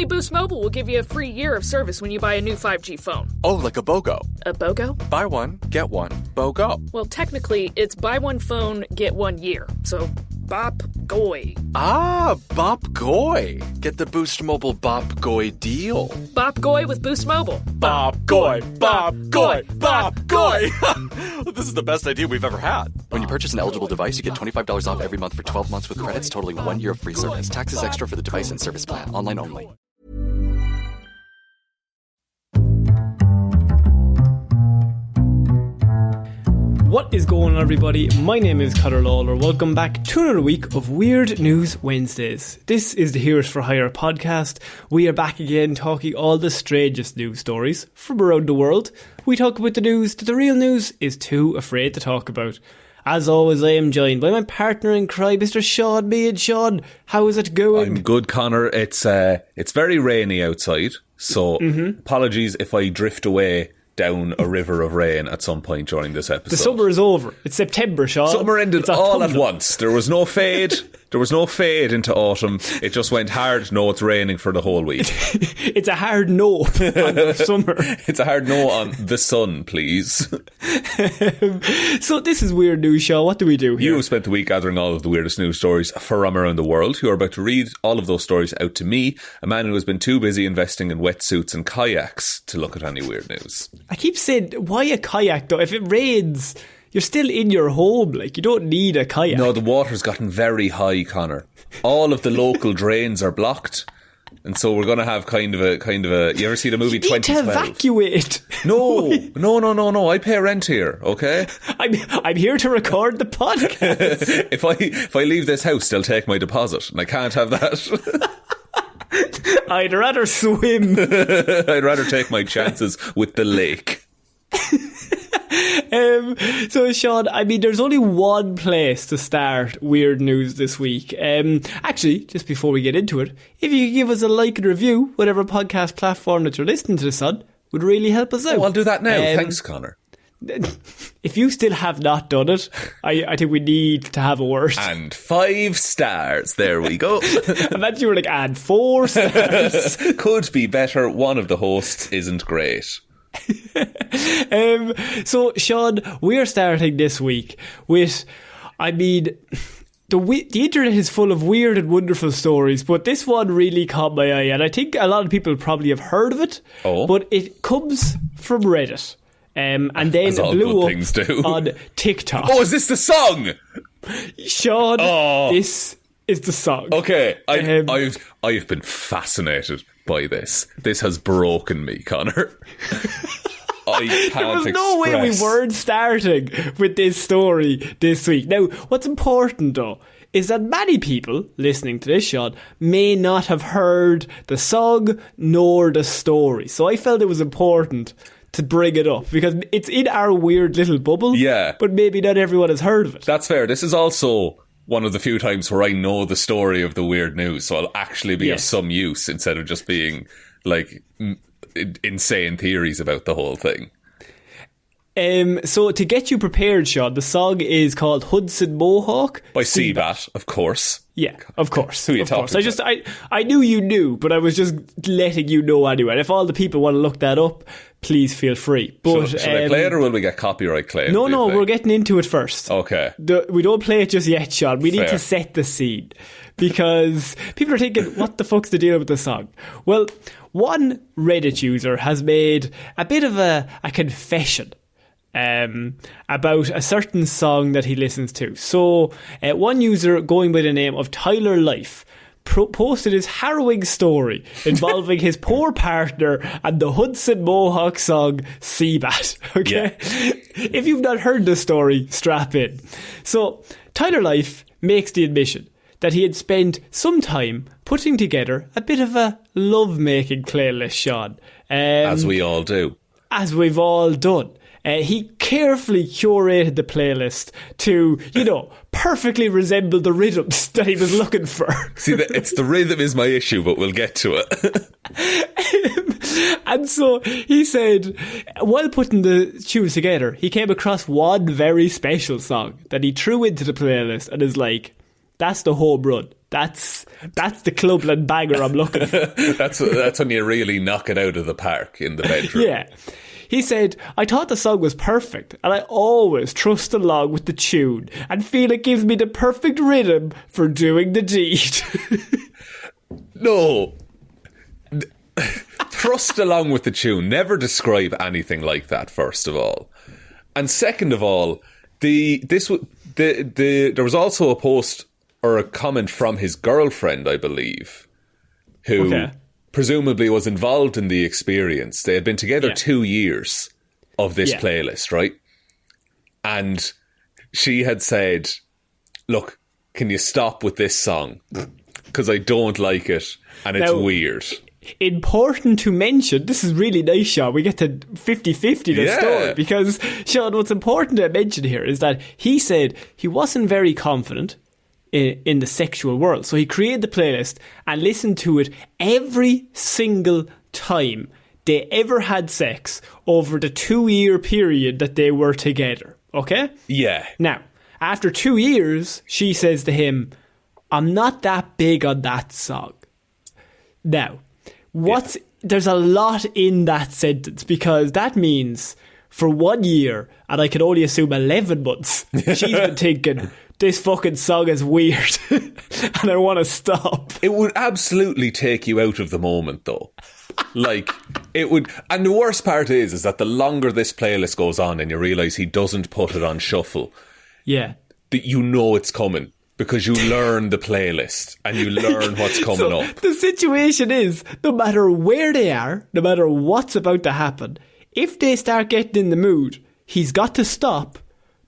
only Boost Mobile will give you a free year of service when you buy a new 5G phone. Oh, like a BOGO. A BOGO? Buy one, get one, BOGO. Well, technically, it's buy one phone, get 1 year. So, bop goy. Ah, Bop Goy. Get the Boost Mobile Bop Goy deal. Bop goy with Boost Mobile. Bop Goy, Bop Goy, Bop Goy. This is the best idea we've ever had. When you purchase an eligible device, you get $25 off every month for 12 months with credits totaling 1 year of free service. Taxes extra for the device and service plan. Online only. What is going on, everybody? My name is Ciara Lawler. Welcome back to another week of Weird News Wednesdays. This is the Heroes for Hire podcast. We are back again talking all the strangest news stories from around the world. We talk about the news that the real news is too afraid to talk about. As always, I am joined by my partner in crime, Mr. Shaun Would. Shaun, how is it going? I'm good, Connor. It's very rainy outside, so apologies if I drift away down a river of rain at some point during this episode. The summer is over. It's September, Shaun. Summer ended all at once. There was no fade. There was no fade into autumn. It just went hard. No, it's raining for the whole week. It's a hard no on summer. It's a hard no on the sun, please. So this is Weird News, Shaun. What do we do here? You have spent the week gathering all of the weirdest news stories from around the world. You are about to read all of those stories out to me, a man who has been too busy investing in wetsuits and kayaks to look at any weird news. I keep saying, why a kayak though? If it rains, you're still in your home. Like, you don't need a kayak. No, the water's gotten very high, Connor. All of the local drains are blocked. And so we're going to have kind of a. You ever see the movie 2012? You need to evacuate. No. I pay rent here, okay? I'm here to record the podcast. If I leave this house, they'll take my deposit, and I can't have that. I'd rather swim. I'd rather take my chances with the lake. So Shaun, I mean, there's only one place to start weird news this week. Actually, just before we get into it, if you could give us a like and review, whatever podcast platform that you're listening to this on, would really help us out. Oh, I'll do that now. Thanks, Connor. If you still have not done it, I think we need to have a word. And 5 stars. There we go. Imagine you were like, and 4 stars. Could be better. One of the hosts isn't great. So Shaun, we are starting this week with, I mean, the internet is full of weird and wonderful stories, but this one really caught my eye, and I think a lot of people probably have heard of it. But it comes from Reddit. And then blew up on TikTok. Oh, is this the song? Shaun, this is the song. Okay, I've been fascinated by this. This has broken me, Connor. I can't There was no way we weren't starting with this story this week. Now, what's important though is that many people listening to this, Shaun, may not have heard the song nor the story. So I felt it was important to bring it up because it's in our weird little bubble. Yeah. But maybe not everyone has heard of it. That's fair. This is also one of the few times where I know the story of the weird news, so I'll actually be of some use instead of just being like insane theories about the whole thing. So to get you prepared, Shaun, the song is called Hudson Mohawk by Seabat, of course. Yeah, of course. Who are you talking about? I knew you knew, but I was just letting you know anyway. And if all the people want to look that up, please feel free. But should I play it, or will we get copyright claim? No, we're getting into it first. Okay. We don't play it just yet, Shaun. We need to set the scene. Because people are thinking, what the fuck's the deal with the song? Well, one Reddit user has made a bit of a confession about a certain song that he listens to. So one user going by the name of Tyler Life posted his harrowing story involving his poor partner and the Hudson Mohawk song Seabat. Okay, if you've not heard the story, strap in. So Tyler Life makes the admission that he had spent some time putting together a bit of a love-making playlist, Shaun. As we all do. As we've all done. He carefully curated the playlist to, perfectly resemble the rhythms that he was looking for. See, it's the rhythm is my issue, but we'll get to it. And so he said, while putting the tunes together, he came across one very special song that he threw into the playlist and is like, that's the home run. That's the Clubland banger I'm looking for. That's when you really knock it out of the park in the bedroom. Yeah. He said, I thought the song was perfect, and I always trust along with the tune and feel it gives me the perfect rhythm for doing the deed. No. Trust along with the tune. Never describe anything like that, first of all. And second of all, there was also a post or a comment from his girlfriend, I believe, who presumably was involved in the experience. They had been together 2 years of this playlist, right? And she had said, look, can you stop with this song? Because I don't like it and it's weird. Important to mention, this is really nice, Shaun. We get to 50-50 the story. Because, Shaun, what's important to mention here is that he said he wasn't very confident in the sexual world. So he created the playlist and listened to it every single time they ever had sex over the 2-year period that they were together. Okay? Yeah. Now, after 2 years, she says to him, I'm not that big on that song. Now, there's a lot in that sentence, because that means for 1 year, and I can only assume 11 months, she's been thinking, this fucking song is weird and I want to stop. It would absolutely take you out of the moment, though. Like, it would. And the worst part is that the longer this playlist goes on and you realise he doesn't put it on shuffle, that you know it's coming, because you learn the playlist and you learn what's coming up. The situation is, no matter where they are, no matter what's about to happen, if they start getting in the mood, he's got to stop,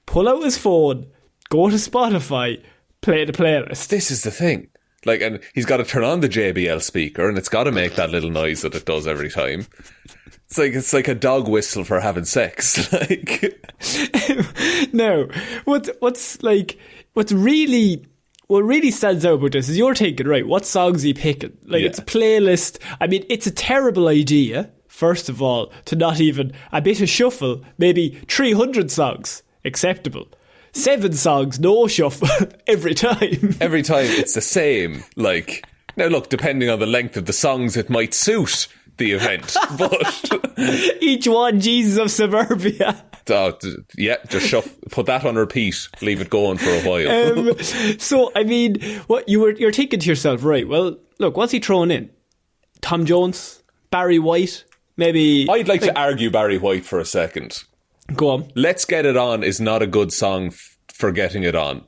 pull out his phone, go to Spotify, play the playlist. This is the thing. Like, and he's got to turn on the JBL speaker, and it's got to make that little noise that it does every time. It's like a dog whistle for having sex. Like, no, what really stands out about this is you're thinking, right, what songs are you picking? Like, it's a playlist. I mean, it's a terrible idea, first of all, to not even a bit of shuffle, maybe 300 songs, acceptable. 7 songs, no shuffle, every time. Every time it's the same. Like, now look, depending on the length of the songs, it might suit the event, but each one, Jesus of Suburbia. Just put that on repeat, leave it going for a while. So, I mean, what you're thinking to yourself, right? Well, look, what's he throwing in? Tom Jones, Barry White, maybe. I'd like to argue Barry White for a second. Go on. Let's Get It On is not a good song for getting it on.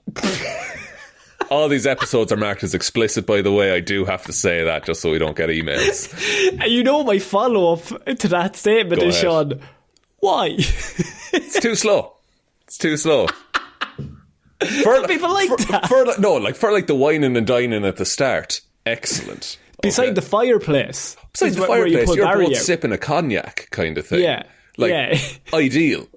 All these episodes are marked as explicit, by the way. I do have to say that, just so we don't get emails. And you know my follow-up to that statement is, Shaun, why? It's too slow. It's too slow. Some people like that. For the whining and dining at the start. Excellent. Beside the fireplace. Beside the fireplace, you're both sipping a cognac kind of thing. Yeah. Ideal.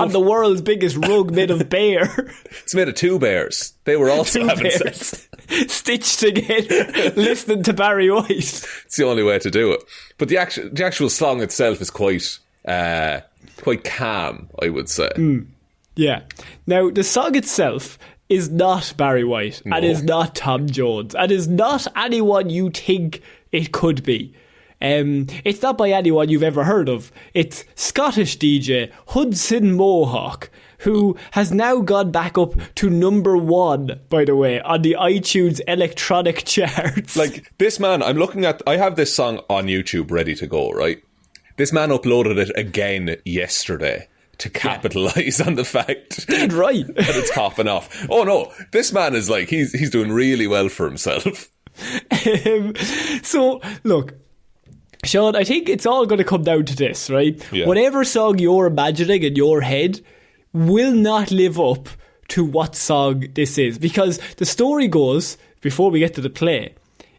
On the world's biggest rug made of bear. It's made of 2 bears. They were also having sex. Stitched together, listening to Barry White. It's the only way to do it. But the actual song itself is quite calm, I would say. Yeah. Now, the song itself is not Barry White, and is not Tom Jones, and is not anyone you think it could be. It's not by anyone you've ever heard of. It's Scottish DJ Hudson Mohawk, who has now gone back up to number 1, by the way, on the iTunes electronic charts. Like, this man, I have this song on YouTube ready to go, right? This man uploaded it again yesterday to capitalise on the fact Dead right. that it's popping off. Oh no, this man is like, he's doing really well for himself. So, look, Shaun, I think it's all going to come down to this, right? Yeah. Whatever song you're imagining in your head will not live up to what song this is. Because the story goes, before we get to the play,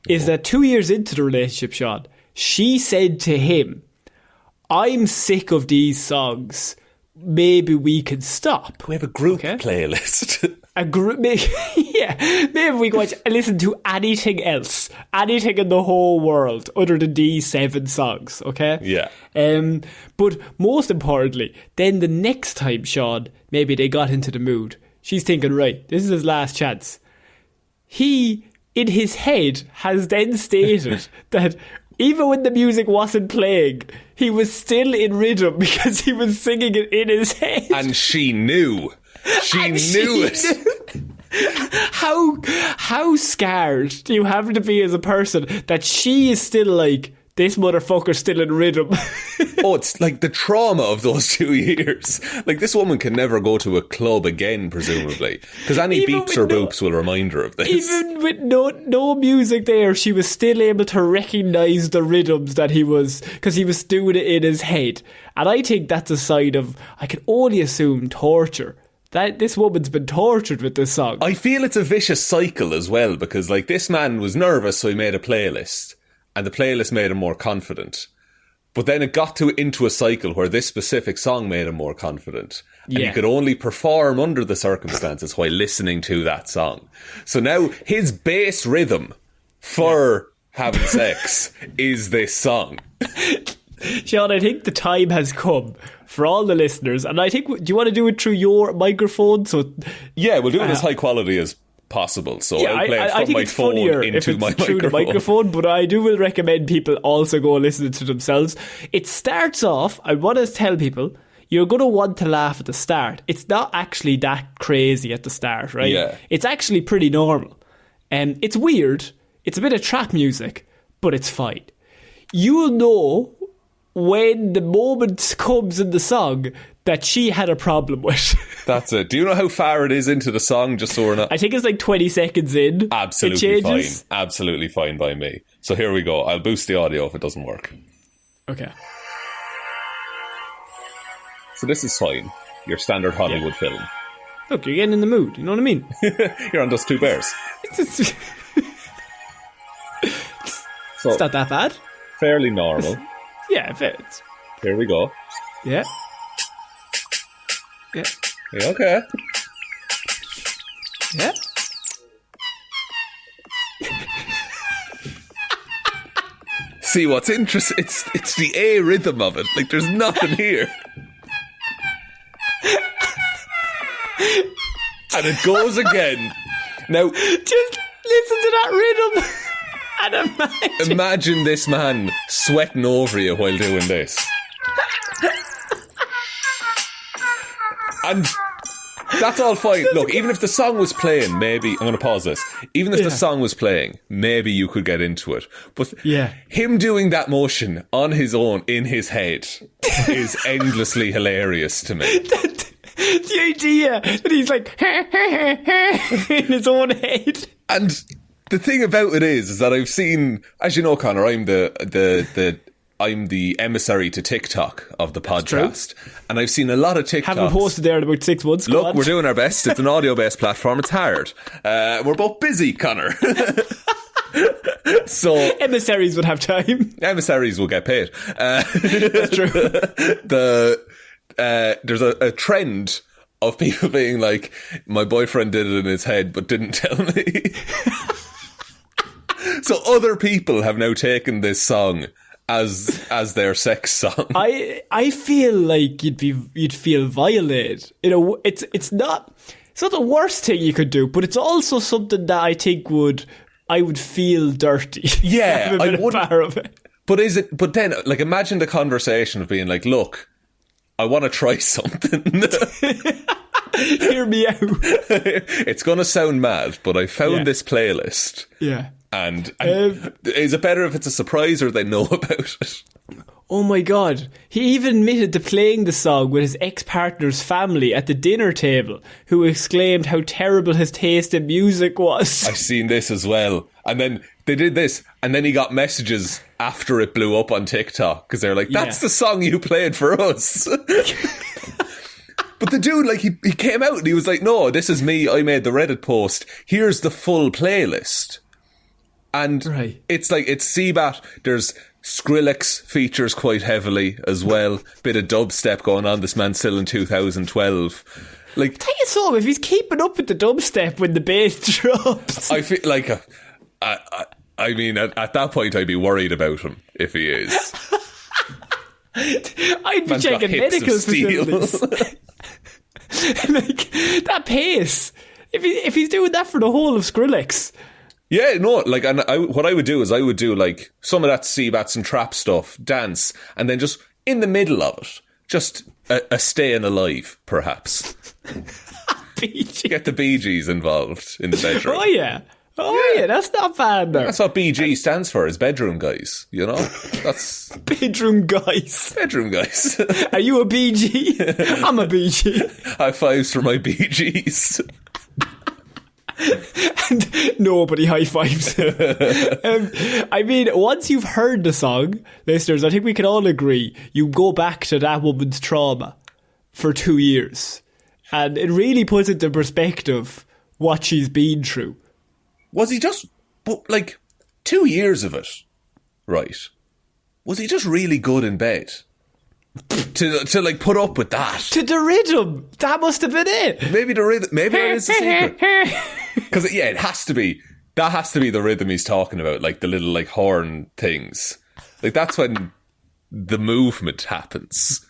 is that 2 years into the relationship, Shaun, she said to him, I'm sick of these songs. Maybe we can stop. We have a group playlist. A group, maybe we go and listen to anything else, anything in the whole world other than these 7 songs, okay? Yeah. But most importantly, then the next time, Shaun, maybe they got into the mood, she's thinking, right, this is his last chance. He in his head has then stated that even when the music wasn't playing, he was still in rhythm because he was singing it in his head. And she knew. She knew it. How scared do you have to be as a person that she is still like, this motherfucker's still in rhythm? Oh, it's like the trauma of those 2 years. Like, this woman can never go to a club again, presumably, because any beeps or boops will remind her of this. Even with no music there, she was still able to recognise the rhythms that he was, because he was doing it in his head. And I think that's a sign of, I can only assume, torture. That this woman's been tortured with this song. I feel it's a vicious cycle as well, because like this man was nervous, so he made a playlist, and the playlist made him more confident. But then it got into a cycle where this specific song made him more confident. And he could only perform under the circumstances while listening to that song. So now his bass rhythm for having sex is this song. Shaun, I think the time has come for all the listeners, and I think, do you want to do it through your microphone? So yeah, we'll do it as high quality as possible. So I'll play it from my phone into my through the microphone, but I will recommend people also go listen to themselves. It starts off, I want to tell people, you're going to want to laugh at the start. It's not actually that crazy at the start, right? Yeah. It's actually pretty normal. It's weird. It's a bit of trap music, but it's fine. You'll know when the moment comes in the song that she had a problem with. That's it. Do you know how far it is into the song, just so we're not... I think it's like 20 seconds in. Absolutely fine. Absolutely fine by me. So here we go. I'll boost the audio if it doesn't work. Okay. So this is fine. Your standard Hollywood film. Look, you're getting in the mood. You know what I mean? You're on Dust 2 Bears. It's not that bad. Fairly normal. Yeah, it's... Here we go. Yeah. Yeah. Yeah, okay. Yeah. See, what's interesting, it's the A rhythm of it. Like, there's nothing here. And it goes again. Now, just listen to that rhythm. And imagine this man sweating over you while doing this. And that's all fine. Look, even if the song was playing, maybe... I'm going to pause this. Even if the song was playing, maybe you could get into it. But him doing that motion on his own, in his head, is endlessly hilarious to me. The idea that he's like... in his own head. And the thing about it is that I've seen... As you know, Conor, I'm the emissary to TikTok of the podcast. And I've seen a lot of TikToks. Haven't posted there in about 6 months. Look, we're doing our best. It's an audio-based platform. It's hard. We're both busy, Conor. So emissaries would have time. Emissaries will get paid. That's true. There's a trend of people being like, my boyfriend did it in his head but didn't tell me. So other people have now taken this song as their sex song. I feel like you'd feel violated. You know, it's not the worst thing you could do, but it's also something that I think I would feel dirty. Yeah, I wouldn't. But then, like, imagine the conversation of being like, look, I want to try something. Hear me out. It's going to sound mad, but I found this playlist. Yeah. And is it better if it's a surprise or they know about it? Oh my God. He even admitted to playing the song with his ex-partner's family at the dinner table, who exclaimed how terrible his taste in music was. I've seen this as well. And then they did this, and then he got messages after it blew up on TikTok, because they're like, that's the song you played for us. But the dude, like, he came out and he was like, no, this is me. I made the Reddit post. Here's the full playlist. And it's like, it's Seabat. There's Skrillex features quite heavily as well. Bit of dubstep going on. This man's still in 2012. Like, tell you so, if he's keeping up with the dubstep when the bass drops. I feel like, I mean, at that point, I'd be worried about him if he is. I'd be checking medical facilities. Like, that pace. If he's doing that for the whole of Skrillex, Yeah, no, like, and what I would do is I would do, like, some of that Seabats and trap stuff, dance, and then just in the middle of it, just a staying alive, perhaps. Bee Gees. Get the Bee Gees involved in the bedroom. Oh, yeah. Oh, yeah, that's not bad, though. That's what BG stands for, is bedroom guys, you know? That's... Bedroom guys. Bedroom guys. Are you a BG? I'm a BG. High fives for my BGs. And nobody high fives. I mean, once you've heard the song, listeners, I think we can all agree, you go back to that woman's trauma for 2 years. And it really puts into perspective what she's been through. Was he just, like, 2 years of it, right? Was he just really good in bed? To like, put up with that? To the rhythm! That must have been it! Maybe the rhythm, maybe that is the secret. Because, yeah, it has to be, that has to be the rhythm he's talking about, like, the little, like, horn things. Like, that's when the movement happens.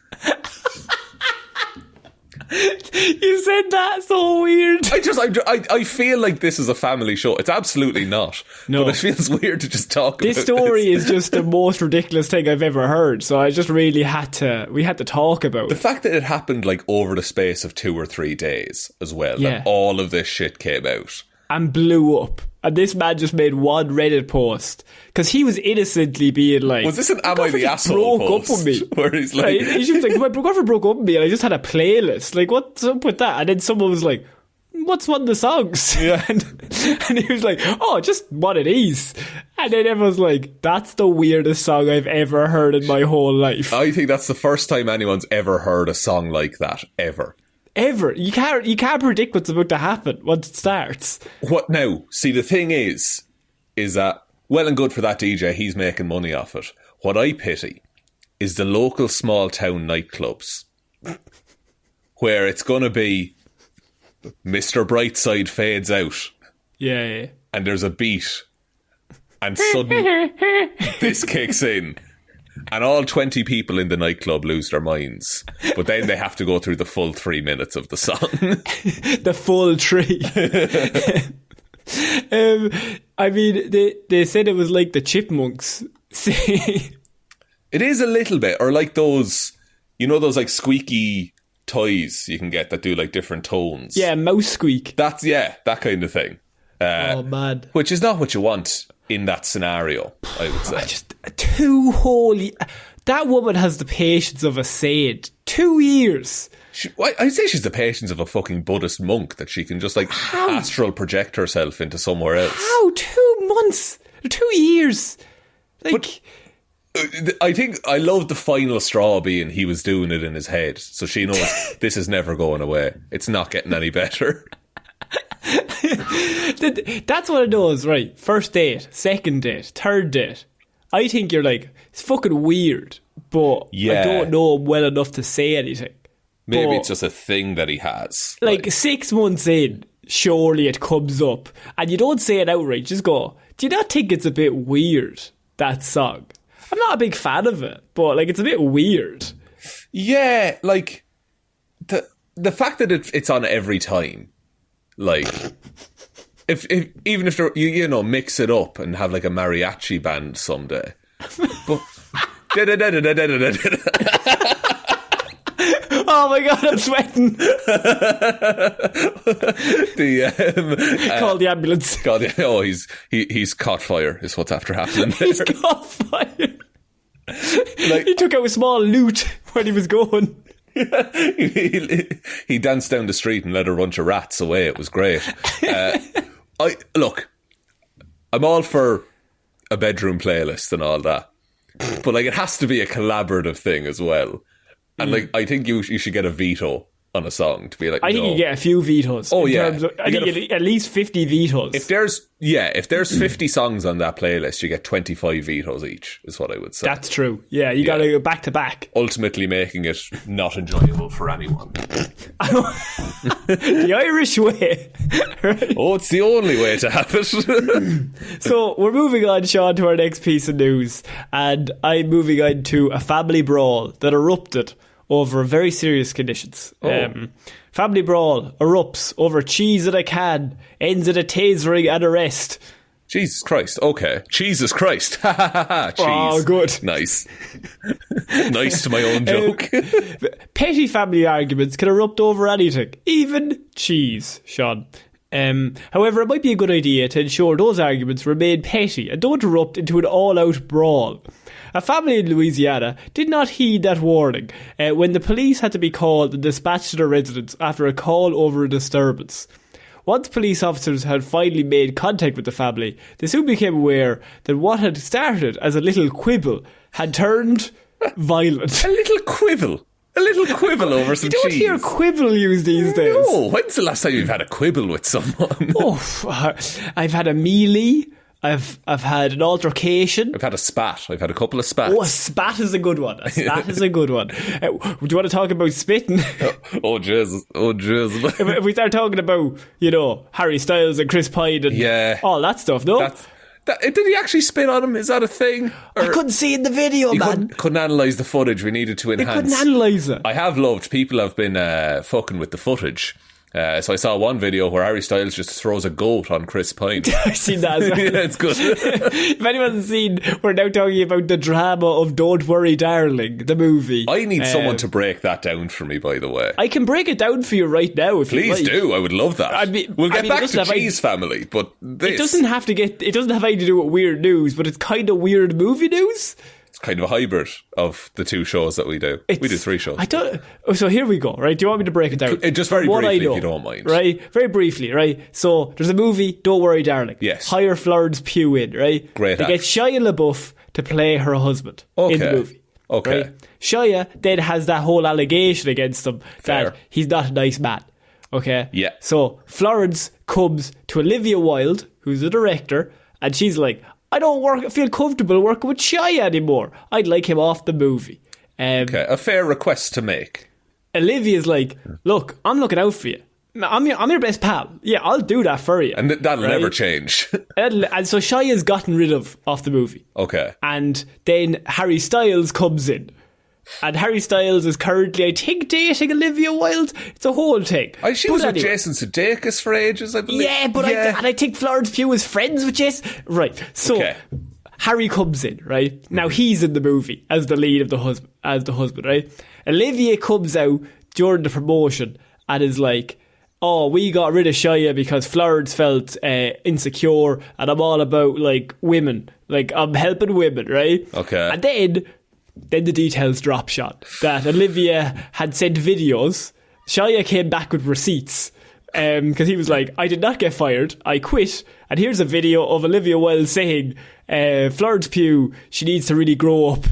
You said that so weird. I feel like this is a family show. It's absolutely not. No. But it feels weird to just talk about this story is just the most ridiculous thing I've ever heard. So I just really had to talk about the it. fact that it happened like over the space of 2 or 3 days as well. Yeah. That all of this shit came out. And blew up. And this man just made one Reddit post because he was innocently being like, was this an Am I the Asshole broke post? up with me. Where he's like, he was like, my girlfriend broke up with me and I just had a playlist. Like, what's up with that? And then someone was like, what's one of the songs? Yeah. and he was like, oh, just one of these. And then everyone's like, that's the weirdest song I've ever heard in my whole life. I think that's the first time anyone's ever heard a song like that, ever. Ever. You can't predict what's about to happen once it starts. What now? See, the thing is that, well and good for that DJ, he's making money off it. What I pity is the local small town nightclubs where it's going to be Mr. Brightside fades out. Yeah. And there's a beat and suddenly this kicks in. And all 20 people in the nightclub lose their minds. But then they have to go through the full 3 minutes of the song. The full 3. I mean, they said it was like the Chipmunks. It is a little bit. Or like those, you know, those like squeaky toys you can get that do like different tones. Yeah, mouse squeak. That's, yeah, that kind of thing. Oh, man. Which is not what you want in that scenario, I would say. Just 2 whole... That woman has the patience of a saint. 2 years. I'd say she's the patience of a fucking Buddhist monk, that she can just like astral project herself into somewhere else. How? 2 months? 2 years? Like... But I think I love the final straw being he was doing it in his head. So she knows this is never going away. It's not getting any better. That's what it does, right? First date, second date, third date. I think you're like, it's fucking weird, but I don't know him well enough to say anything. Maybe it's just a thing that he has. Like 6 months in, surely it comes up, and you don't say it outright. Just go, do you not think it's a bit weird, that song? I'm not a big fan of it, but like it's a bit weird. Yeah, like the fact that it's on every time. Like, if even if you know, mix it up and have like a mariachi band someday. But oh my god, I'm sweating. Call the ambulance. Oh, he's caught fire. Is what's after happening. He's caught fire. Like, he took out a small loot when he was going. He danced down the street and led a bunch of rats away. It was great. I'm all for a bedroom playlist and all that, but like it has to be a collaborative thing as well. And like I think you should get a veto on a song to be like. I think you get a few vetoes. Oh yeah, I think at least 50 vetoes. If there's 50 songs on that playlist, you get 25 vetoes each. Is what I would say. That's true. Yeah, you got to go back to back. Ultimately, making it not enjoyable for anyone. The Irish way. Right? Oh, it's the only way to have it. So we're moving on, Shaun, to our next piece of news, and I'm moving on to a family brawl that erupted over very serious conditions. Family brawl erupts over cheese in a can, ends in a tasering and arrest. Jesus Christ. Okay. Jesus Christ. Ha ha ha ha. Oh, good. Nice. Nice to my own joke. Petty family arguments can erupt over anything, even cheese, Shaun. However, it might be a good idea to ensure those arguments remain petty and don't erupt into an all-out brawl. A family in Louisiana did not heed that warning when the police had to be called and dispatched to their residence after a call over a disturbance. Once police officers had finally made contact with the family, they soon became aware that what had started as a little quibble had turned violent. A little quibble? A little quibble over some cheese? You don't hear quibble used these days. No, when's the last time you've had a quibble with someone? I've had a mealy. I've had an altercation. I've had a spat. I've had a couple of spats. Oh, a spat is a good one. A spat is a good one. Would you want to talk about spitting? Oh, Jesus. If we start talking about, Harry Styles and Chris Pine and all that stuff, no? Did he actually spit on him? Is that a thing? I couldn't see in the video, man. Couldn't analyse the footage. We needed to enhance. They couldn't analyse it. I have loved. People have been fucking with the footage. So I saw one video where Harry Styles just throws a goat on Chris Pine. I've seen that as well. Yeah, it's good. If anyone's seen, we're now talking about the drama of Don't Worry Darling, the movie. I need someone to break that down for me, by the way. I can break it down for you right now if Please you like. do, I would love that. We'll get back to Cheese Family, but this... It doesn't have anything to do with weird news, but it's kind of weird movie news. It's kind of a hybrid of the two shows that we do. We do 3 shows. So here we go, right? Do you want me to break it down? Just very briefly, if you don't mind. Right? Very briefly, right? So there's a movie, Don't Worry Darling. Yes. Hire Florence Pugh in, right? Great. They get Shia LaBeouf to play her husband in the movie. Okay. Right? Shia then has that whole allegation against him that he's not a nice man. Okay? Yeah. So Florence comes to Olivia Wilde, who's the director, and she's like, I don't feel comfortable working with Shia anymore. I'd like him off the movie. Okay, a fair request to make. Olivia's like, look, I'm looking out for you. I'm your best pal. Yeah, I'll do that for you. And that'll never change. And so Shia's gotten rid of off the movie. Okay. And then Harry Styles comes in. And Harry Styles is currently, I think, dating Olivia Wilde. It's a whole thing. She was with Jason Sudeikis for ages, I believe. Yeah, but I think Florence Pugh was friends with Jason. Right, so Harry comes in, right? Now he's in the movie as the lead of the husband, right? Olivia comes out during the promotion and is like, oh, we got rid of Shia because Florence felt insecure and I'm all about, women. I'm helping women, right? Okay. And then the details drop, shot that Olivia had sent videos. Shia came back with receipts because he was like, I did not get fired, I quit, and here's a video of Olivia Wilde saying Florence Pugh, she needs to really grow up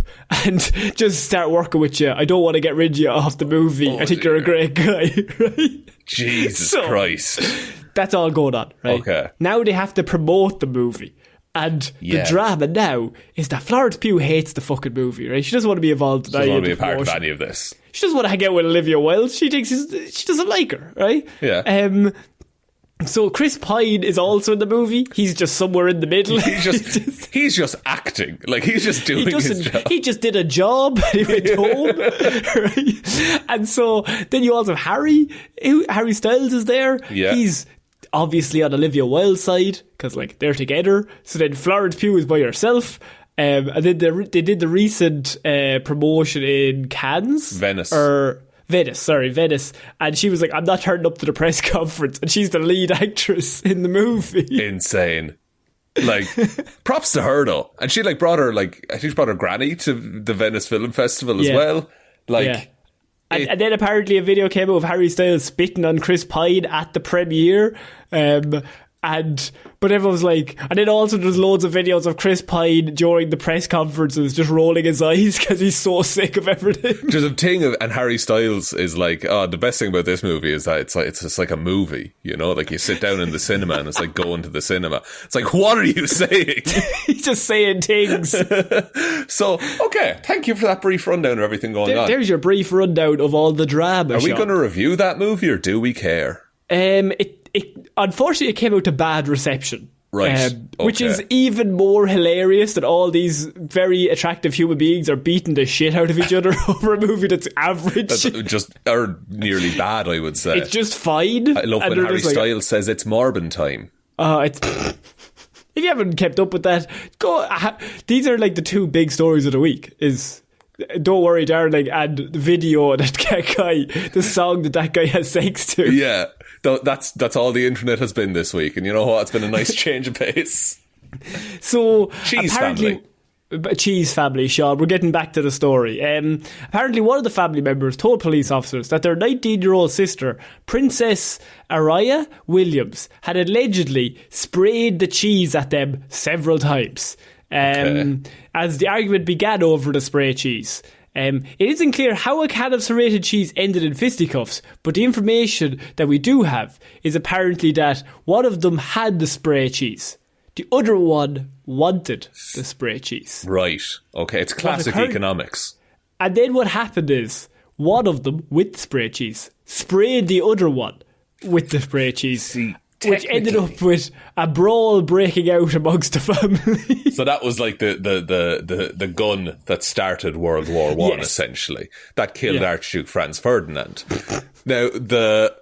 and just start working with you. I don't want to get rid of you off the movie. I think you're a great guy. Right? Jesus Christ. That's all going on, right? Okay. Now they have to promote the movie. And the drama now is that Florence Pugh hates the fucking movie, right? She doesn't want to be involved in She doesn't want to be a part of any of this. She doesn't want to hang out with Olivia Wilde. She thinks she doesn't like her, right? Yeah. So Chris Pine is also in the movie. He's just somewhere in the middle. He's just acting. He's just doing his job. He just did a job and he went home. Right? And so then you also have Harry. Harry Styles is there. Yeah. He's obviously on Olivia Wilde's side because they're together. So then Florence Pugh is by herself. And then they did the recent promotion in Venice. Venice. And she was like, I'm not turning up to the press conference. And she's the lead actress in the movie. Insane. Props to her though. And she brought her, I think she brought her granny to the Venice Film Festival as well. And then apparently a video came out of Harry Styles spitting on Chris Pine at the premiere. But everyone was like, and then also there's loads of videos of Chris Pine during the press conferences just rolling his eyes because he's so sick of everything. There's a thing and Harry Styles is like, oh, the best thing about this movie is that it's just like a movie, you sit down in the cinema and it's like going to the cinema. It's like, what are you saying? He's just saying things. So, okay, thank you for that brief rundown of everything going on. There's your brief rundown of all the drama. Are we going to review that movie or do we care? Unfortunately, it came out to bad reception. Right. Which is even more hilarious that all these very attractive human beings are beating the shit out of each other over a movie that's average. Or nearly bad, I would say. It's just fine. I love when Harry Styles says it's Morbin time. If you haven't kept up with that, go. These are like the two big stories of the week. Is Don't Worry Darling and the video that guy, the song that guy has sex to. Yeah, that's all the internet has been this week, and you know what? It's been a nice change of pace. So Cheese family. Cheese family, Shaun. We're getting back to the story. Apparently, one of the family members told police officers that their 19-year-old sister, Princess Araya Williams, had allegedly sprayed the cheese at them several times. As the argument began over the spray cheese. It isn't clear how a can of serrated cheese ended in fisticuffs, but the information that we do have is apparently that one of them had the spray cheese. The other one wanted the spray cheese. Right. Okay, it's classic economics. And then what happened is, one of them, with spray cheese, sprayed the other one with the spray cheese. Which ended up with a brawl breaking out amongst the family. So that was like the gun that started World War One, essentially. That killed Archduke Franz Ferdinand. Now, the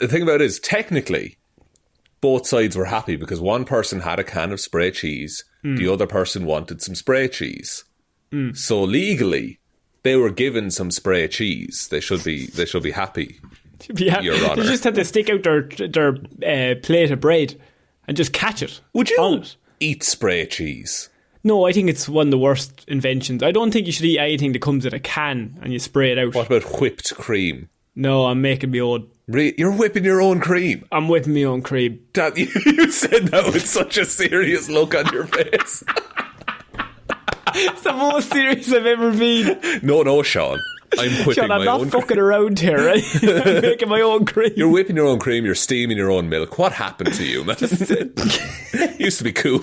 thing about it is, technically, both sides were happy because one person had a can of spray cheese, the other person wanted some spray cheese. So legally, they were given some spray cheese. They should be happy. Your Honour. They just had to stick out their plate of bread and just catch it. Would you eat spray cheese? No, I think it's one of the worst inventions. I don't think you should eat anything that comes in a can and you spray it out. What about whipped cream? No, I'm making my own. You're whipping your own cream? I'm whipping my own cream. Dad, you said that with such a serious look on your face. It's the most serious I've ever been. No, Shaun. I'm whipping Shaun, my own cream. I'm not fucking around here, right? I'm making my own cream. You're whipping your own cream, you're steaming your own milk. What happened to you, man? Used to be cool.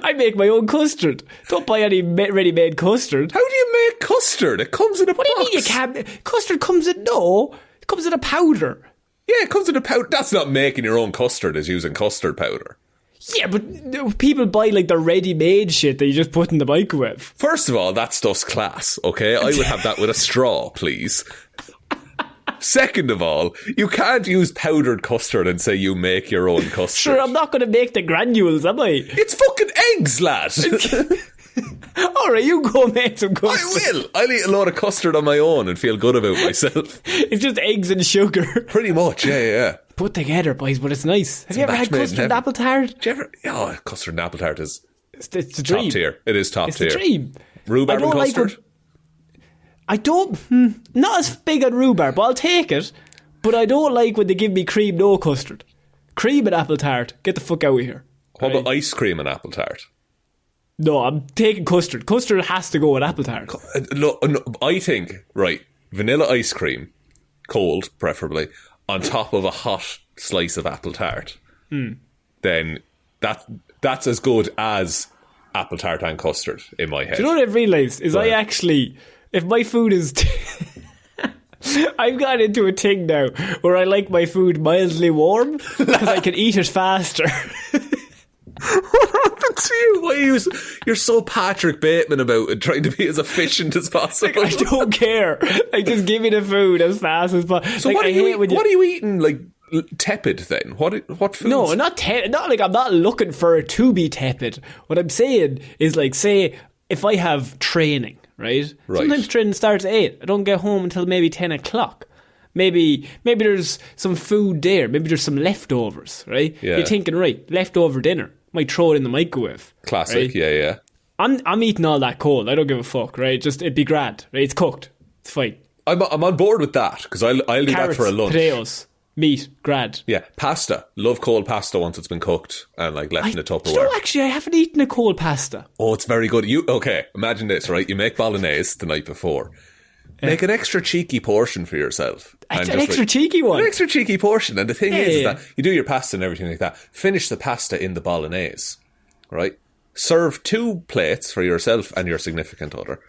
I make my own custard. Don't buy any ready-made custard. How do you make custard? It comes in a box. What do you mean you can't? Custard comes in, it comes in a powder. Yeah, it comes in a powder. That's not making your own custard, it's using custard powder. Yeah, but people buy like the ready-made shit that you just put in the microwave. First of all, that stuff's class, okay? I would have that with a straw, please. Second of all, you can't use powdered custard and say you make your own custard. Sure, I'm not going to make the granules, am I? It's fucking eggs, lad. Alright, you go make some custard. I will. I'll eat a lot of custard on my own and feel good about myself. It's just eggs and sugar. Pretty much, yeah. Put together, boys, but it's nice. Have you ever had custard and apple tart? Did you ever? Oh, custard and apple tart is it's the dream. Top tier. It is top tier. It's the dream. Rhubarb and custard? I don't... not as big on rhubarb, but I'll take it. But I don't like when they give me cream, no custard. Cream and apple tart. Get the fuck out of here. What about ice cream and apple tart? No, I'm taking custard. Custard has to go with apple tart. No, I think, right, vanilla ice cream, cold preferably, on top of a hot slice of apple tart. Then that's as good as apple tart and custard in my head. Do you know what I've realised? Is I actually, if my food is... I've got into a thing now where I like my food mildly warm because I can eat it faster. What happened to you? Why you're so Patrick Bateman about it, trying to be as efficient as possible. Like, I don't care. Like, just give me the food as fast as possible. So like, what are you eating? Like tepid then? What food? No, not tepid. Not like I'm not looking for it to be tepid. What I'm saying is, like, say if I have training, right? Sometimes training starts at 8. I don't get home until maybe 10 o'clock. Maybe there's some food there. Maybe there's some leftovers, right? Yeah. You're thinking, right, leftover dinner. Might throw it in the microwave. Classic, right? Yeah. I'm eating all that cold. I don't give a fuck, right? Just it'd be grand, right? It's cooked. It's fine. I'm on board with that because I'll do Carrots, that for a lunch. Potatoes, meat, grand. Yeah, pasta. Love cold pasta once it's been cooked and like left in a Tupperware. No, actually, I haven't eaten a cold pasta. Oh, it's very good. Okay, imagine this, right? You make bolognese the night before. Make an extra cheeky portion for yourself. An extra cheeky one? An extra cheeky portion. And the thing is that you do your pasta and everything like that. Finish the pasta in the bolognese, right? Serve 2 plates for yourself and your significant other.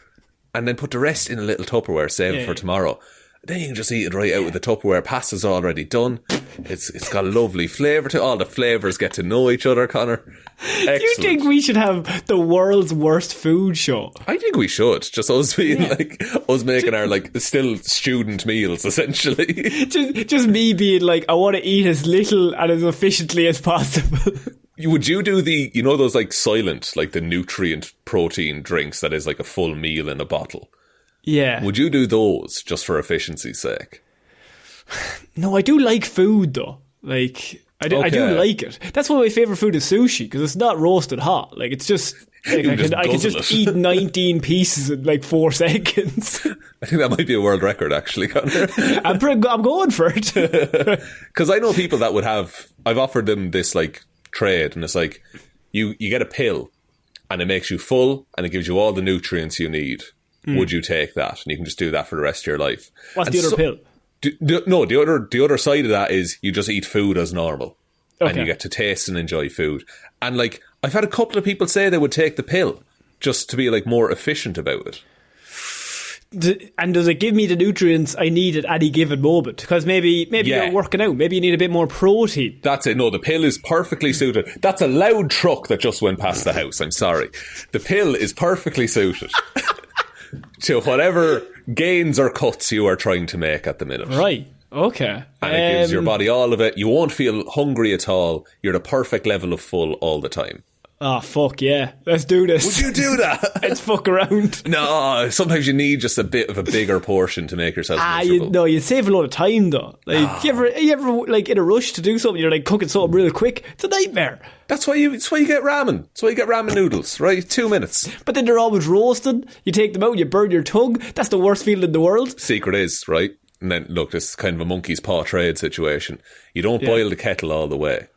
And then put the rest in a little Tupperware, save for tomorrow. Then you can just eat it right out with the Tupperware. Pasta's already done. It's got a lovely flavour to it. All the flavours get to know each other, Connor. Excellent. Do you think we should have the world's worst food show? I think we should. Just us being like, us making our like still student meals, essentially. Just me being like, I want to eat as little and as efficiently as possible. Would you do those like silent, like the nutrient protein drinks that is like a full meal in a bottle? Yeah. Would you do those just for efficiency's sake? No, I do like food though. Like, I do like it. That's why my favourite food is sushi, because it's not roasted hot. Like, it's just... Like, I can just eat 19 pieces in like 4 seconds. I think that might be a world record, actually, Conor. I'm going for it. Because I know people that would have... I've offered them this like trade, and it's like, you get a pill, and it makes you full, and it gives you all the nutrients you need. Would you take that? And you can just do that for the rest of your life. What's the other pill? No, the other side of that is you just eat food as normal. Okay. And you get to taste and enjoy food. And like, I've had a couple of people say they would take the pill just to be like more efficient about it. And does it give me the nutrients I need at any given moment? Because maybe you're working out. Maybe you need a bit more protein. That's it. No, the pill is perfectly suited. That's a loud truck that just went past the house. I'm sorry. The pill is perfectly suited to whatever gains or cuts you are trying to make at the minute. Right. Okay. And it gives your body all of it. You won't feel hungry at all. You're the perfect level of full all the time. Oh, fuck yeah. Let's do this. Would you do that? Let's fuck around. No, sometimes you need just a bit of a bigger portion to make yourself miserable. You save a lot of time though. Like, you ever like in a rush to do something, you're like cooking something real quick. It's a nightmare. That's why you get ramen. That's why you get ramen noodles, right? 2 minutes. But then they're always roasted. You take them out, you burn your tongue. That's the worst feeling in the world. Secret is, right? And then, look, this is kind of a monkey's paw trade situation. You don't boil the kettle all the way.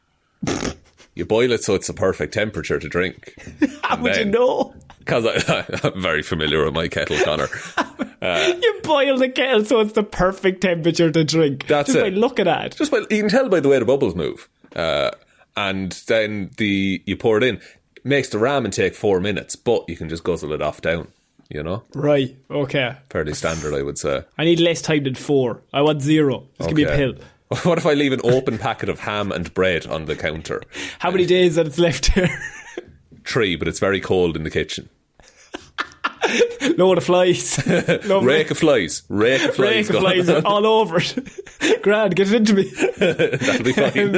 You boil it so it's the perfect temperature to drink. How would you know? Because I'm very familiar with my kettle, Conor. You boil the kettle so it's the perfect temperature to drink. That's just it. By looking at it. You can tell by the way the bubbles move. And then you pour it in. It makes the ramen take 4 minutes, but you can just guzzle it off down. You know? Right, okay. Fairly standard, I would say. I need less time than 4. I want 0. This could be a pill. What if I leave an open packet of ham and bread on the counter? How many days that it's left there? 3, but it's very cold in the kitchen. Load of flies. Rake of flies. Rake of flies all over it. Grand, get it into me. That'll be fine.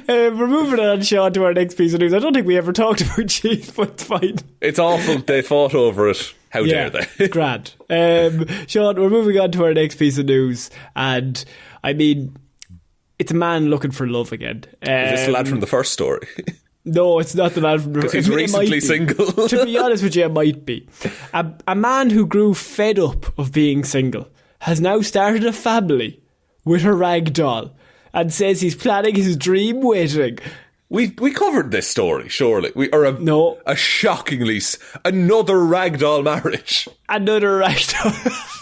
We're moving on, Shaun, to our next piece of news. I don't think we ever talked about cheese, but it's fine. It's awful. They fought over it. How dare they? It's grand. Shaun, we're moving on to our next piece of news. And, I mean, it's a man looking for love again. Is this the lad from the first story? No, it's not the man from... Because he's recently single. To be honest with you, it might be. A man who grew fed up of being single has now started a family with a rag doll and says he's planning his dream wedding. We covered this story, surely. No. A shockingly... Another ragdoll marriage. Another ragdoll...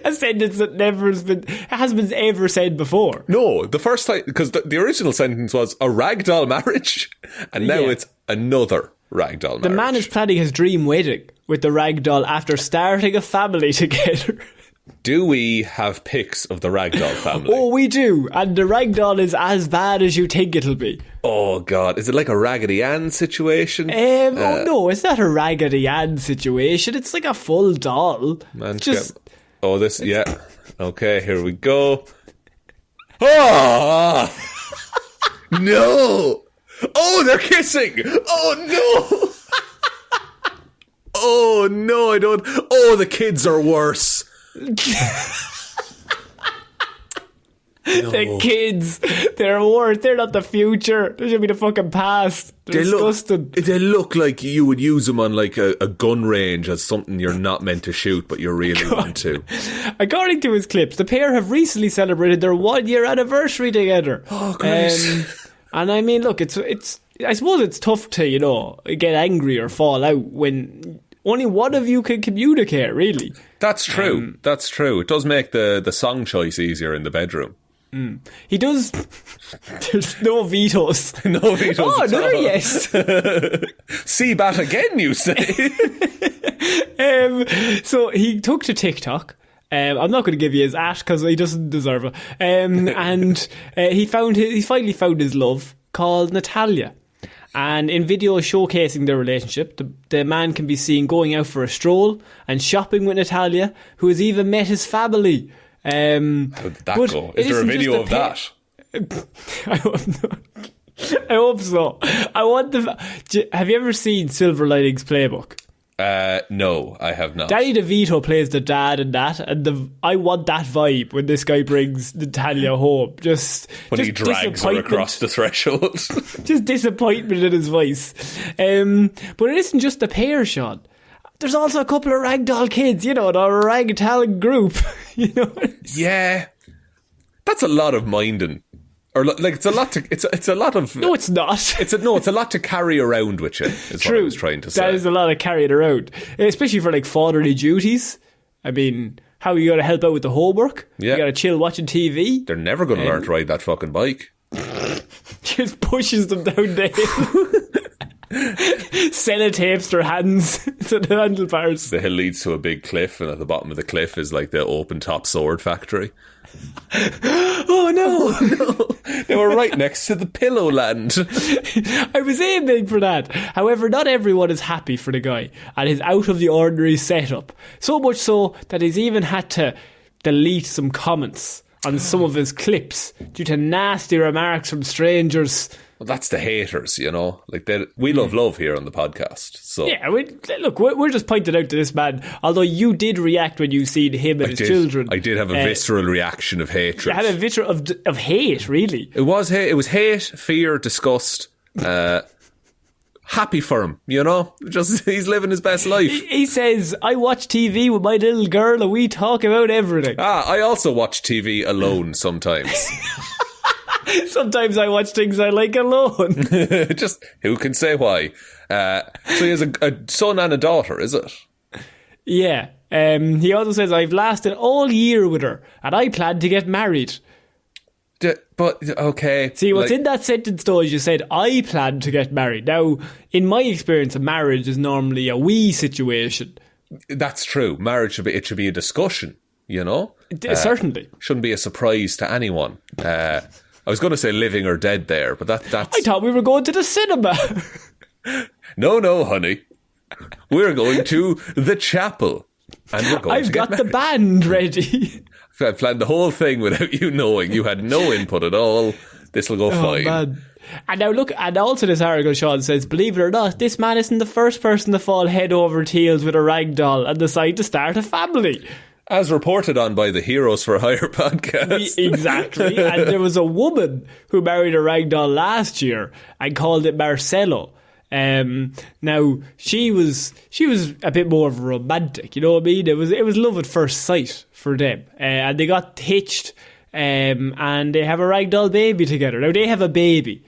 A sentence that hasn't been ever said before. No, the first time, because the original sentence was a ragdoll marriage, and now it's another ragdoll marriage. The man is planning his dream wedding with the ragdoll after starting a family together. Do we have pics of the ragdoll family? Oh, we do, and the ragdoll is as bad as you think it'll be. Oh God, is it like a Raggedy Ann situation? Oh no, it's not a Raggedy Ann situation. It's like a full doll. Okay, here we go. Oh! No! Oh, they're kissing! Oh, no! Oh, no, I don't... Oh, the kids are worse. No. The kids, they're worse. They're not the future. They should be the fucking past. They're disgusting. They look like you would use them on like a gun range as something you're not meant to shoot, but you really want to. According to his clips, the pair have recently celebrated their 1-year anniversary together. Oh, great. And I mean, look, it's. I suppose it's tough to, get angry or fall out when only one of you can communicate, really. That's true. That's true. It does make the song choice easier in the bedroom. He does. There's no vetoes. No vetoes. Oh, another yes. See that again, you say? So he took to TikTok. I'm not going to give you his @ because he doesn't deserve it. And he finally found his love called Natalia. And in videos showcasing their relationship, the man can be seen going out for a stroll and shopping with Natalia, who has even met his family. How did that go? Is there a video of that? I don't know. I hope so. Have you ever seen Silver Linings Playbook? No, I have not. Danny DeVito plays the dad in that, and I want that vibe when this guy brings Natalia home. When he drags her across the threshold. Just disappointment in his voice. But it isn't just the pair, Sean. There's also a couple of ragdoll kids, the ragtag group. Yeah, that's a lot of minding. Or it's a lot to. It's a lot of. No, it's not. It's a lot to carry around with you. Is True. What I was trying to say. That is a lot of carrying around, especially for fatherly duties. I mean, how are you going to help out with the homework? Yeah. You got to chill watching TV. They're never going to learn to ride that fucking bike. Just pushes them down the hill. Sellotapes their hands to the handlebars. The hill leads to a big cliff, and at the bottom of the cliff is the open top sword factory. Oh no! They were right next to the pillow land. I was aiming for that. However, not everyone is happy for the guy and his out of the ordinary setup. So much so that he's even had to delete some comments on some of his clips due to nasty remarks from strangers. Well, that's the haters, we love love here on the podcast. So yeah, we're just pointing out to this man. Although you did react when you seen him and his children. I did have a visceral reaction of hatred. You had a visceral of hate, really. It was hate. It was hate, fear, disgust. Happy for him, Just he's living his best life. He says, "I watch TV with my little girl, and we talk about everything." I also watch TV alone sometimes. Sometimes I watch things I like alone. Just who can say why? So he has a son and a daughter, is it? Yeah. He also says, "I've lasted all year with her, and I plan to get married." But okay. See, what's in that sentence though is you said, "I plan to get married." Now, in my experience, a marriage is normally a we situation. That's true. Marriage should be a discussion. Certainly shouldn't be a surprise to anyone. I was going to say living or dead there, but that's... I thought we were going to the cinema. No, honey. We're going to the chapel. And we're going I've got the band ready. I planned the whole thing without you knowing. You had no input at all. This will go fine. Man. And now look, and also this article, Sean, says, believe it or not, this man isn't the first person to fall head over heels with a rag doll and decide to start a family. As reported on by the Heroes for Hire podcast. Exactly. And there was a woman who married a ragdoll last year and called it Marcelo. Now she was a bit more of a romantic, you know what I mean? It was love at first sight for them. And they got hitched and they have a ragdoll baby together. Now they have a baby.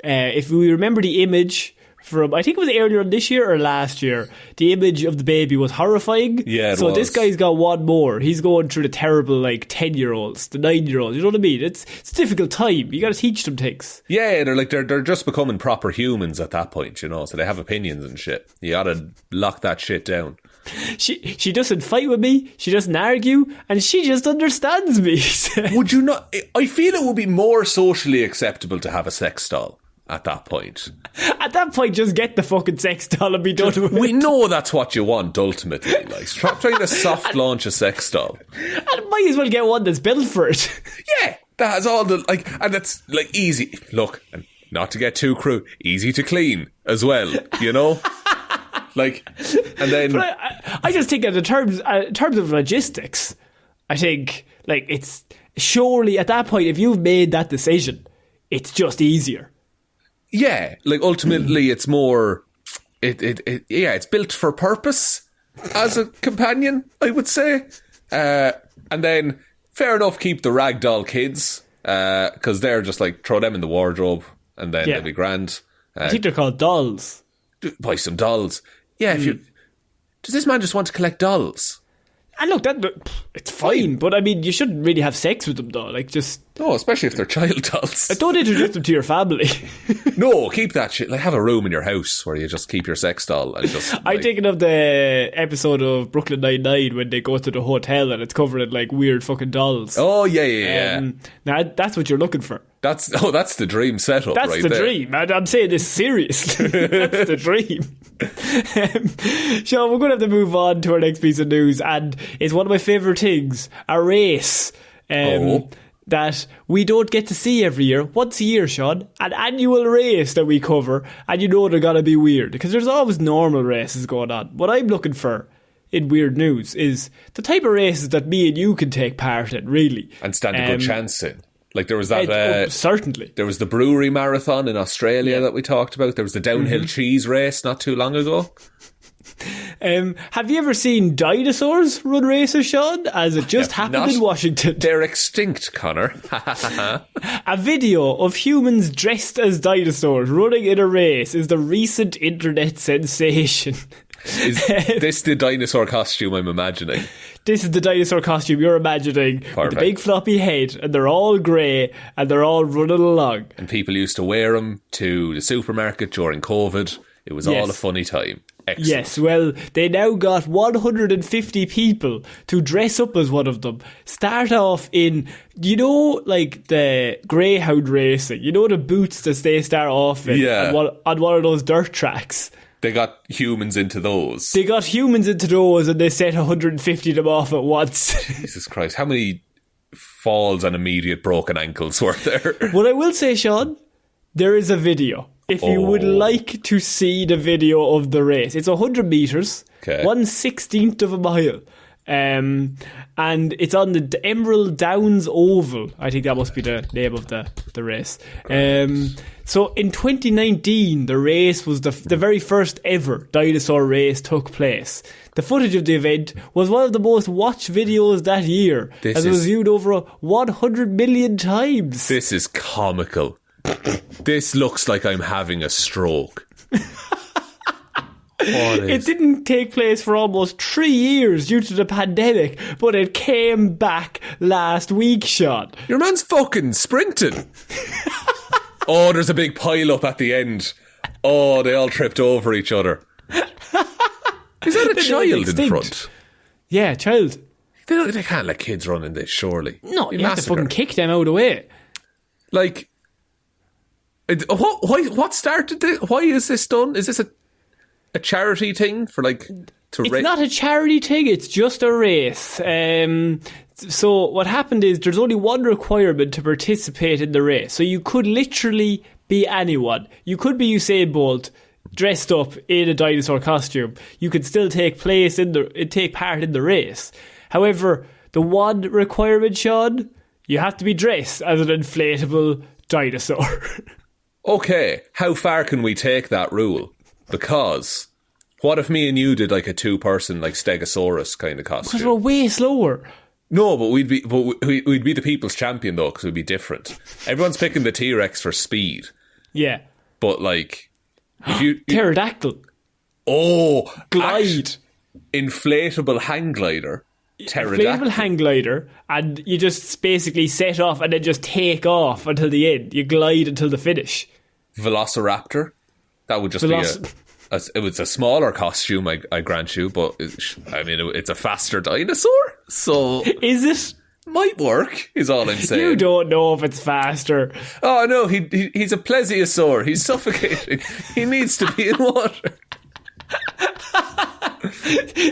If we remember the image from, I think it was earlier this year or last year, the image of the baby was horrifying. Yeah, so this guy's got one more. He's going through the terrible 10-year-olds, the 9-year-olds. You know what I mean? It's a difficult time. You got to teach them things. Yeah, they're just becoming proper humans at that point, So they have opinions and shit. You got to lock that shit down. She doesn't fight with me. She doesn't argue, and she just understands me. Would you not? I feel it would be more socially acceptable to have a sex doll. At that point. At that point, just get the fucking sex doll and be done with it. We know that's what you want, ultimately. Trying to soft launch a sex doll. And might as well get one that's built for it. Yeah, that has all the, and that's, easy. Look, and not to get too crude, easy to clean as well, and then... But I just think in terms of logistics, I think, it's surely, at that point, if you've made that decision, it's just easier. Yeah, ultimately it's more it's built for purpose as a companion, I would say. And then fair enough, keep the ragdoll kids because they're just throw them in the wardrobe and then they'll be grand. I think they're called dolls. Buy some dolls. Yeah, does this man just want to collect dolls? And look, it's fine, but I mean, you shouldn't really have sex with them though. No, especially if they're child dolls. Don't introduce them to your family. No, keep that shit. Have a room in your house where you just keep your sex doll and just. I'm thinking of the episode of Brooklyn Nine-Nine when they go to the hotel and it's covered in weird fucking dolls. Oh yeah. Now that's what you're looking for. That's the dream setup. That's right the there. dream. I'm saying this seriously. That's the dream. Sean, we're going to have to move on to our next piece of news, and it's one of my favourite things: a race. that we don't get to see every year. Once a year, Shaun, an annual race that we cover, and you know they're going to be weird because there's always normal races going on. What I'm looking for in weird news is the type of races that me and you can take part in, really. And stand a good chance in. Like there was that... certainly. There was the brewery marathon in Australia that we talked about. There was the downhill cheese race not too long ago. Have you ever seen dinosaurs run races, Shaun? As it just happened in Washington. They're extinct, Connor. A video of humans dressed as dinosaurs running in a race is the recent internet sensation. Is this the dinosaur costume I'm imagining? This is the dinosaur costume you're imagining. Perfect. With the big floppy head, and they're all grey, and they're all running along. And people used to wear them to the supermarket during COVID. It was all a funny time. Excellent. Yes, well, they now got 150 people to dress up as one of them. Start off in, you know, like the greyhound racing. You know the boots that they start off in on one of those dirt tracks. They got humans into those. They got humans into those and they set 150 of them off at once. Jesus Christ, how many falls and immediate broken ankles were there? What I will say, Shaun, there is a video. If you would like to see the video of the race, it's 100 metres, 1/16 of a mile. And it's on the Emerald Downs Oval. I think that must be the name of the race. So in 2019, the race was the very first ever dinosaur race took place. The footage of the event was one of the most watched videos that year, as it was viewed over 100 million times. This is comical. This looks like I'm having a stroke. It didn't take place for almost 3 years due to the pandemic, but it came back last week, Shaun. Your man's fucking sprinting. Oh, there's a big pile up at the end. Oh, they all tripped over each other. Is that a child in front? Yeah, child. They can't let kids run in this, surely. No, you have to fucking kick them out of the way. Like, what started this? Why is this done? Is this a charity thing for like to race? It's not a charity thing, it's just a race. So what happened is there's only one requirement to participate in the race. So you could literally be anyone. You could be Usain Bolt dressed up in a dinosaur costume. You could still take part in the race. However, the one requirement, Shaun, you have to be dressed as an inflatable dinosaur. Okay, how far can we take that rule? Because what if me and you did like a 2-person like Stegosaurus kind of costume? Because we're way slower. No, but we'd be the people's champion though, because we'd be different. Everyone's picking the T-Rex for speed. Yeah, but like if you pterodactyl. Oh, glide, inflatable hang glider. Inflatable hang glider, and you just basically set off and then just take off until the end. You glide until the finish. Velociraptor. That would just be it was a smaller costume, I grant you, but it's a faster dinosaur. So is it? Might work, is all I'm saying. You don't know if it's faster. Oh no, he's a plesiosaur. He's suffocating. He needs to be in water.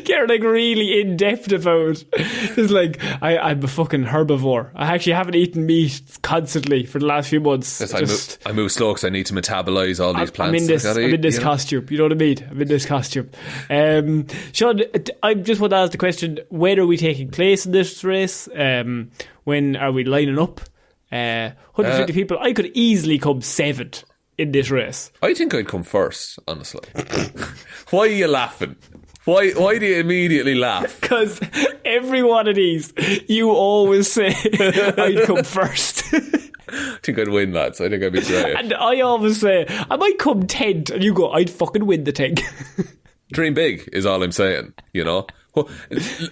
Get like really in depth about it's like I'm a fucking herbivore. I actually haven't eaten meat constantly for the last few months. Yes, I move slow because I need to metabolize all these plants. I'm in this costume. You know what I mean? I'm in this costume. Shaun, I just want to ask the question: when are we taking place in this race? When are we lining up? 150 people. I could easily come 7th in this race. I think I'd come first, honestly. Why are you laughing? Why do you immediately laugh? Because every one of these, you always say, I'd come first. I think I'd win, lads. I think I'd be great. And I always say, I might come 10th, and you go, I'd fucking win the thing. Dream big is all I'm saying, you know? Well,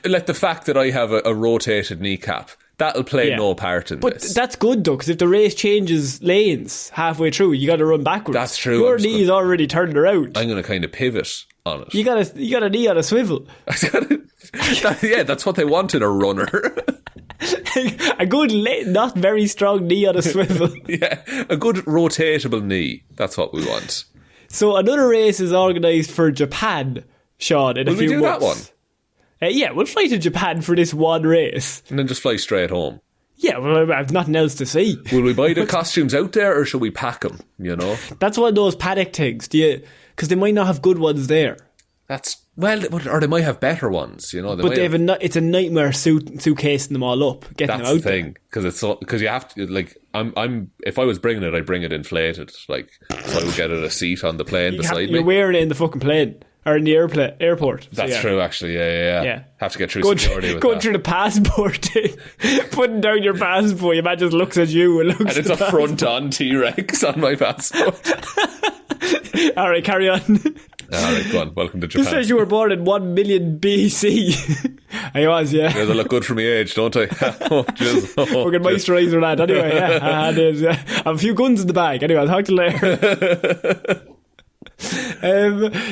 let the fact that I have a rotated kneecap, that'll play no part in this. But that's good, though, because if the race changes lanes halfway through, you got to run backwards. That's true. Your knee's already turned around. I'm going to kind of pivot on it. You got a knee on a swivel. That's what they want in a runner. A good, not very strong knee on a swivel. Yeah, a good rotatable knee. That's what we want. So another race is organised for Japan, Shaun, in a few months. Will we do that one? Yeah, we'll fly to Japan for this one race. And then just fly straight home. Yeah, well, I've nothing else to see. Will we buy the costumes out there, or should we pack them, you know? That's one of those paddock things, because they might not have good ones there. Or they might have better ones, you know. But it's a nightmare suitcasing them all up, getting them out. That's the thing, because you have to, like, I'm if I was bringing it, I'd bring it inflated, like, so I would get it a seat on the plane beside me. You're wearing it in the fucking plane. Or in the airport. That's true, actually, yeah. Have to get through security with going that. through the passport thing. Putting down your passport, your man just looks at you and looks and it's a front-on T-Rex on my passport. Alright, carry on. Alright, go on. Welcome to Japan. Just says you were born in 1 million BC. I was, yeah. Yeah, they look good for my age, don't I? Oh, jeez. We're going to moisturise your lad. Anyway, yeah. I have a few guns in the bag. Anyway, I'll talk to you later.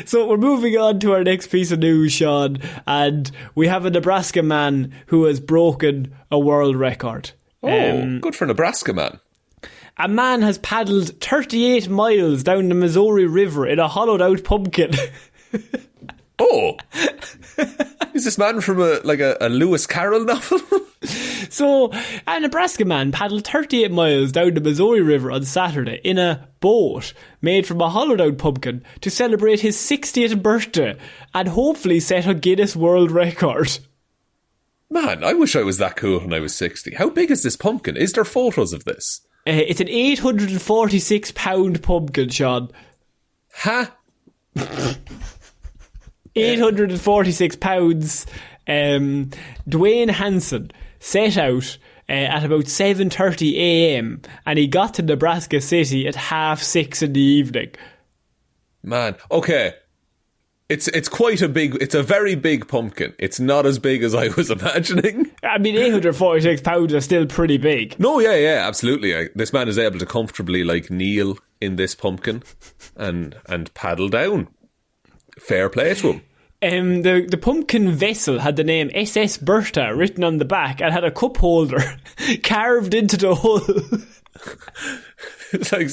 So we're moving on to our next piece of news, Shaun, and we have a Nebraska man who has broken a world record. Good for Nebraska man. A man has paddled 38 miles down the Missouri River in a hollowed out pumpkin. Oh, is this man from a Lewis Carroll novel? So, a Nebraska man paddled 38 miles down the Missouri River on Saturday in a boat made from a hollowed out pumpkin to celebrate his 60th birthday and hopefully set a Guinness World Record. Man, I wish I was that cool when I was 60. How big is this pumpkin? Is there photos of this? It's an 846 pound pumpkin, Shaun. Huh? 846 pounds. Dwayne Hansen set out at about 7:30 a.m. and he got to Nebraska City at 6:30 in the evening. Man, okay. It's quite a big, it's a very big pumpkin. It's not as big as I was imagining. I mean, 846 pounds are still pretty big. No, yeah, absolutely. This man is able to comfortably, like, kneel in this pumpkin and paddle down. Fair play to him. The pumpkin vessel had the name SS Bertha written on the back and had a cup holder carved into the hull. It's like,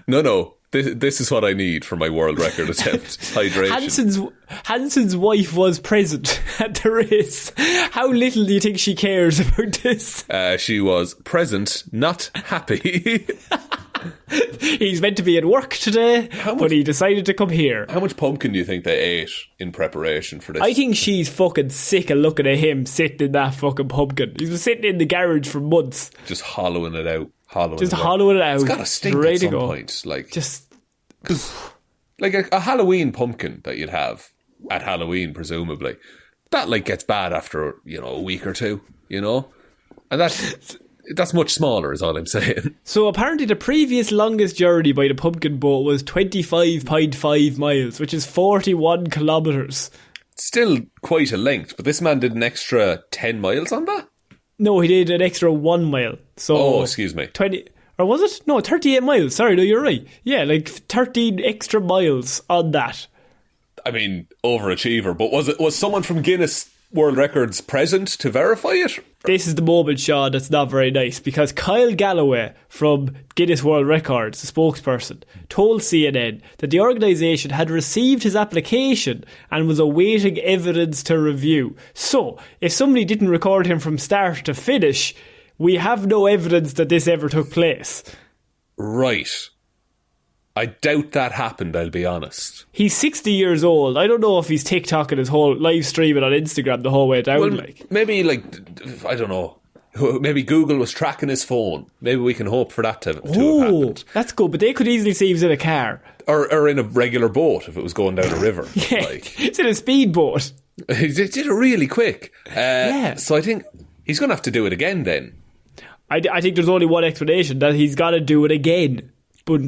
no. This is what I need for my world record attempt. Hydration. Hansen's wife was present at the race. How little do you think she cares about this? She was present, not happy. He's meant to be at work today, but he decided to come here. How much pumpkin do you think they ate in preparation for this? I think she's fucking sick of looking at him sitting in that fucking pumpkin. He's been sitting in the garage for months. Just hollowing it out. Hollowing it out. It's got to stink at some point. Like, because like a Halloween pumpkin that you'd have at Halloween, presumably, that like gets bad after, a week or two, and that's much smaller, is all I'm saying. So apparently the previous longest journey by the pumpkin boat was 25.5 miles, which is 41 kilometres. Still quite a length, but this man did an extra 10 miles on that? No, he did an extra 1 mile. So excuse me. 20... Or was it? No, 38 miles. Sorry, no, you're right. Yeah, like 13 extra miles on that. I mean, overachiever. But was someone from Guinness World Records present to verify it? This is the moment, Shaun, that's not very nice, because Kyle Galloway from Guinness World Records, the spokesperson, told CNN that the organisation had received his application and was awaiting evidence to review. So, if somebody didn't record him from start to finish, we have no evidence that this ever took place. Right. I doubt that happened, I'll be honest. He's 60 years old. I don't know if he's TikToking his whole live streaming on Instagram the whole way down. Well, maybe, I don't know. Maybe Google was tracking his phone. Maybe we can hope for that to have happened. That's good, but they could easily see he was in a car. Or in a regular boat if it was going down a river. Yeah, it's in a speedboat. He did it really quick. Yeah. So I think he's going to have to do it again then. I think there's only one explanation, that he's got to do it again. But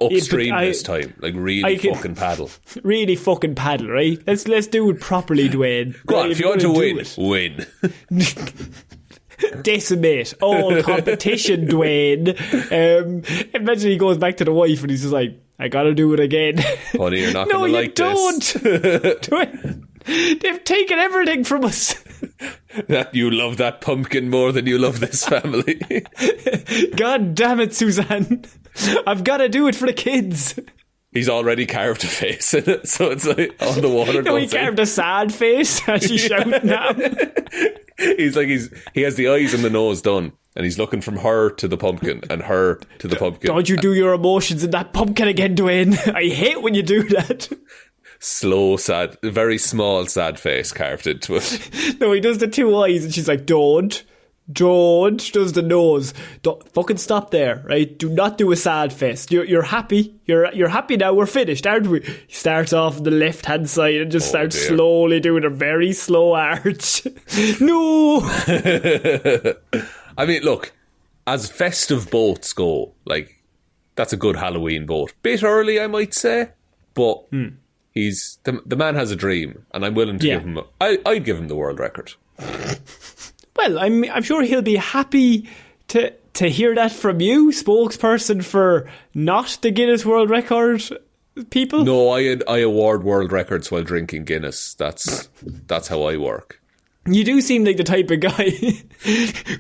upstream this time, like really fucking paddle. Really fucking paddle, right? Let's do it properly, Dwayne. Go on, if you want to win. Decimate all competition, Dwayne. Imagine he goes back to the wife and he's just like, I gotta do it again. Honey, you're not gonna like this. No, you don't. They've taken everything from us. That you love that pumpkin more than you love this family. God damn it, Suzanne. I've got to do it for the kids. He's already carved a face in it, so it's like on the water. No, he carved a sad face as she's shouting at him. he has the eyes and the nose done, and he's looking from her to the pumpkin and her to the pumpkin. Don't you do your emotions in that pumpkin again, Dwayne. I hate when you do that. Slow, sad, very small, sad face carved into it. No, he does the two eyes, and she's like, don't, does the nose. Don't fucking stop there, right? Do not do a sad face. You're happy. You're happy now. We're finished, aren't we? He starts off on the left hand side and just starts slowly doing a very slow arch. No. I mean, look, as festive boats go, like, that's a good Halloween boat. Bit early, I might say, but he's the man has a dream, and I'm willing to give him. I'd give him the world record. Well, I'm sure he'll be happy to hear that from you, spokesperson for not the Guinness World Record people. No, I award world records while drinking Guinness. That's how I work. You do seem like the type of guy.